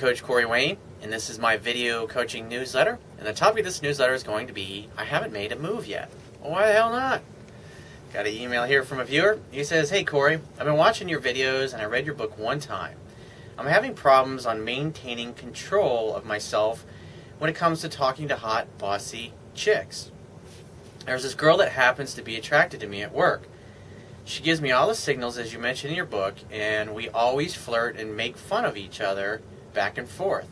Coach Corey Wayne, and this is my video coaching newsletter. And the topic of this newsletter is going to be, I haven't made a move yet. Well, why the hell not? Got an email here from a viewer. He says, hey Corey, I've been watching your videos and I read your book one time. I'm having problems on maintaining control of myself when it comes to talking to hot, bossy chicks. There's this girl that happens to be attracted to me at work. She gives me all the signals as you mentioned in your book, and we always flirt and make fun of each other back and forth.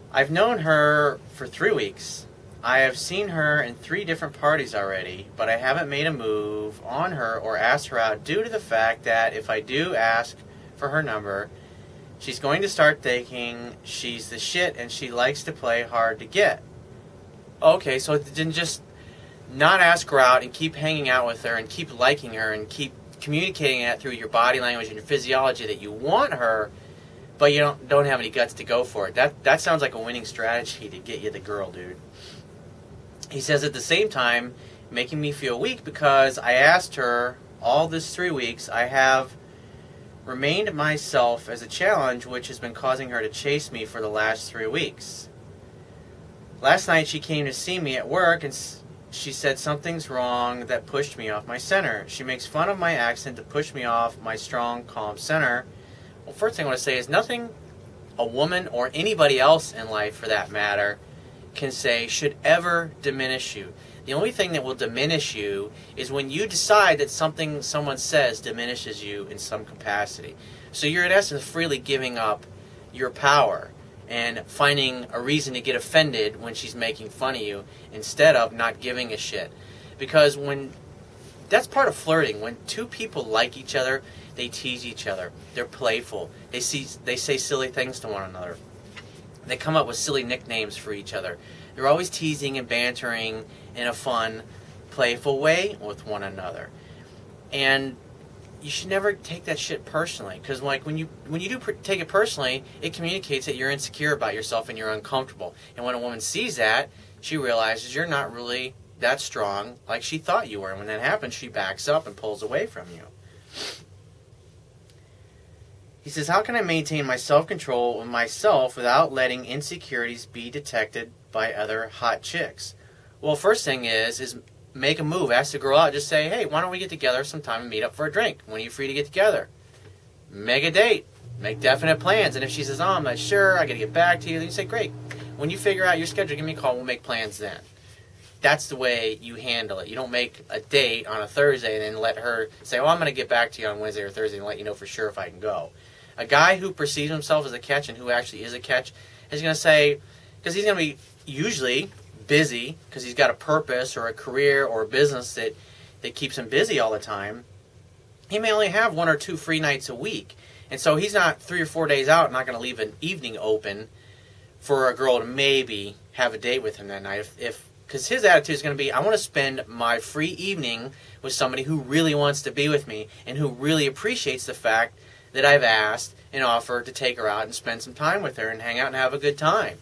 I've known her for 3 weeks. I have seen her in 3 different parties already, but I haven't made a move on her or asked her out due to the fact that if I do ask for her number, she's going to start thinking she's the shit and she likes to play hard to get. Okay, so it didn't just not ask her out and keep hanging out with her and keep liking her and keep communicating that through your body language and your physiology that you want her, but you don't have any guts to go for it. That sounds like a winning strategy to get you the girl, dude. He says at the same time, making me feel weak because I asked her all this 3 weeks. I have remained myself as a challenge, which has been causing her to chase me for the last 3 weeks. Last night she came to see me at work and she said something's wrong that pushed me off my center. She makes fun of my accent to push me off my strong, calm center. Well, first thing I want to say is nothing a woman or anybody else in life, for that matter, can say should ever diminish you. The only thing that will diminish you is when you decide that something someone says diminishes you in some capacity. So you're in essence freely giving up your power and finding a reason to get offended when she's making fun of you instead of not giving a shit. Because that's part of flirting. When two people like each other, they tease each other. They're playful. They say silly things to one another. They come up with silly nicknames for each other. They're always teasing and bantering in a fun, playful way with one another. And you should never take that shit personally, because like when you do take it personally, it communicates that you're insecure about yourself and you're uncomfortable. And when a woman sees that, she realizes you're not really that strong like she thought you were. And when that happens, she backs up and pulls away from you. He says, how can I maintain my self-control with myself without letting insecurities be detected by other hot chicks? Well, first thing is make a move. Ask the girl out. Just say, hey, why don't we get together sometime and meet up for a drink? When are you free to get together? Make a date. Make definite plans. And if she says, oh, I'm not sure, I got to get back to you, then you say, great. When you figure out your schedule, give me a call. We'll make plans then. That's the way you handle it. You don't make a date on a Thursday and then let her say, oh, I'm going to get back to you on Wednesday or Thursday and let you know for sure if I can go. A guy who perceives himself as a catch and who actually is a catch is going to say, because he's going to be usually busy because he's got a purpose or a career or a business that keeps him busy all the time, he may only have 1 or 2 free nights a week. And so he's not 3 or 4 days out, not going to leave an evening open for a girl to maybe have a date with him that night. Because his attitude is going to be, I want to spend my free evening with somebody who really wants to be with me and who really appreciates the fact that I've asked and offered to take her out and spend some time with her and hang out and have a good time.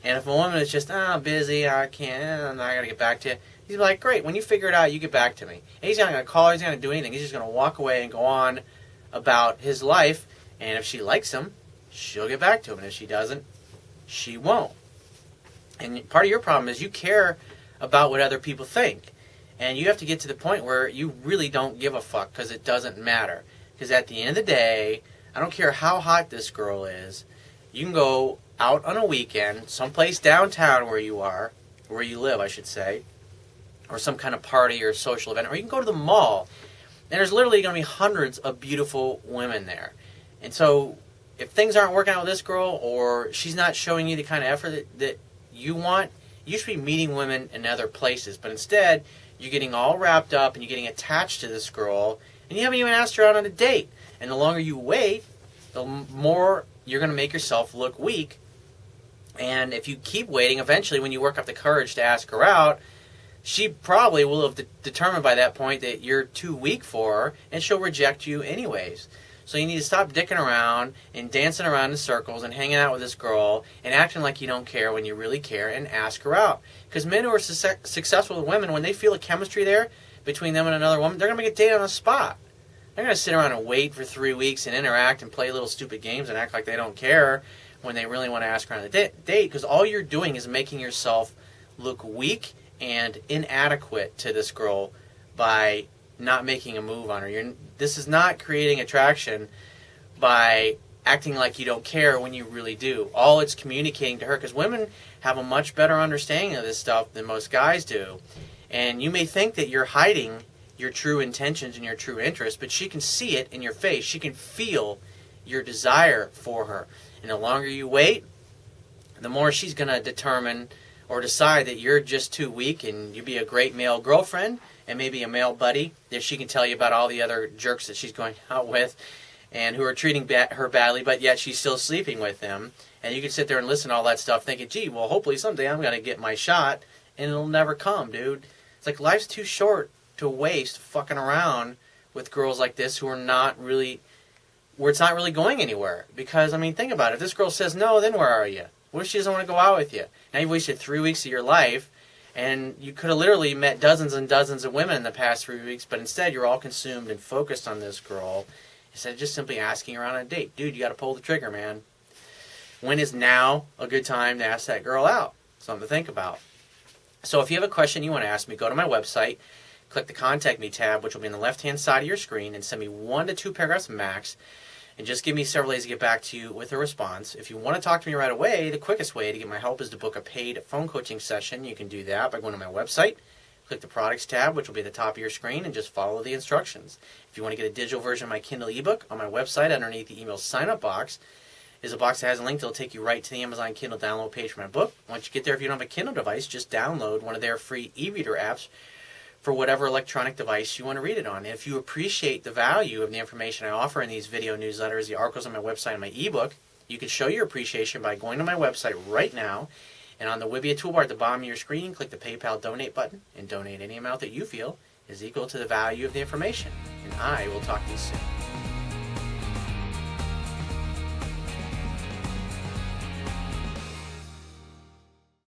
And if a woman is just, I'm busy, I can't, I got to get back to you, he's like, great, when you figure it out, you get back to me. And he's not going to call, he's not going to do anything. He's just going to walk away and go on about his life. And if she likes him, she'll get back to him. And if she doesn't, she won't. And part of your problem is you care about what other people think. And you have to get to the point where you really don't give a fuck because it doesn't matter. Because at the end of the day, I don't care how hot this girl is, you can go out on a weekend, someplace downtown where you live, I should say, or some kind of party or social event, or you can go to the mall, and there's literally going to be hundreds of beautiful women there. And so if things aren't working out with this girl, or she's not showing you the kind of effort that you want, you should be meeting women in other places. But instead, you're getting all wrapped up, and you're getting attached to this girl, and you haven't even asked her out on a date. And the longer you wait, the more you're going to make yourself look weak. And if you keep waiting, eventually when you work up the courage to ask her out, she probably will have determined by that point that you're too weak for her, and she'll reject you anyways. So you need to stop dicking around and dancing around in circles and hanging out with this girl and acting like you don't care when you really care, and ask her out. Because men who are successful with women, when they feel a chemistry there between them and another woman, they're going to make a date on the spot. They're going to sit around and wait for 3 weeks and interact and play little stupid games and act like they don't care when they really want to ask her on a date, because all you're doing is making yourself look weak and inadequate to this girl by not making a move on her. This is not creating attraction by acting like you don't care when you really do. All it's communicating to her, because women have a much better understanding of this stuff than most guys do. And you may think that you're hiding your true intentions and your true interests, but she can see it in your face. She can feel your desire for her. And the longer you wait, the more she's going to determine or decide that you're just too weak and you'd be a great male girlfriend and maybe a male buddy that she can tell you about all the other jerks that she's going out with and who are treating her badly, but yet she's still sleeping with them. And you can sit there and listen to all that stuff thinking, gee, well, hopefully someday I'm going to get my shot, and it'll never come, dude. It's like life's too short to waste fucking around with girls like this who are not really, where it's not really going anywhere. Because, I mean, think about it. If this girl says no, then where are you? What if she doesn't want to go out with you? Now you've wasted 3 weeks of your life, and you could have literally met dozens and dozens of women in the past 3 weeks, but instead you're all consumed and focused on this girl instead of just simply asking her on a date. Dude, you got to pull the trigger, man. When is now a good time to ask that girl out? Something to think about. So if you have a question you want to ask me, go to my website, click the Contact Me tab, which will be on the left-hand side of your screen, and send me 1 to 2 paragraphs max, and just give me several days to get back to you with a response. If you want to talk to me right away, the quickest way to get my help is to book a paid phone coaching session. You can do that by going to my website, click the Products tab, which will be at the top of your screen, and just follow the instructions. If you want to get a digital version of my Kindle ebook, on my website, underneath the email sign-up box, is a box that has a link that will take you right to the Amazon Kindle download page for my book. Once you get there, if you don't have a Kindle device, just download one of their free e-reader apps for whatever electronic device you want to read it on. And if you appreciate the value of the information I offer in these video newsletters, the articles on my website, and my ebook, you can show your appreciation by going to my website right now, and on the Wibbia toolbar at the bottom of your screen, click the PayPal donate button and donate any amount that you feel is equal to the value of the information. And I will talk to you soon.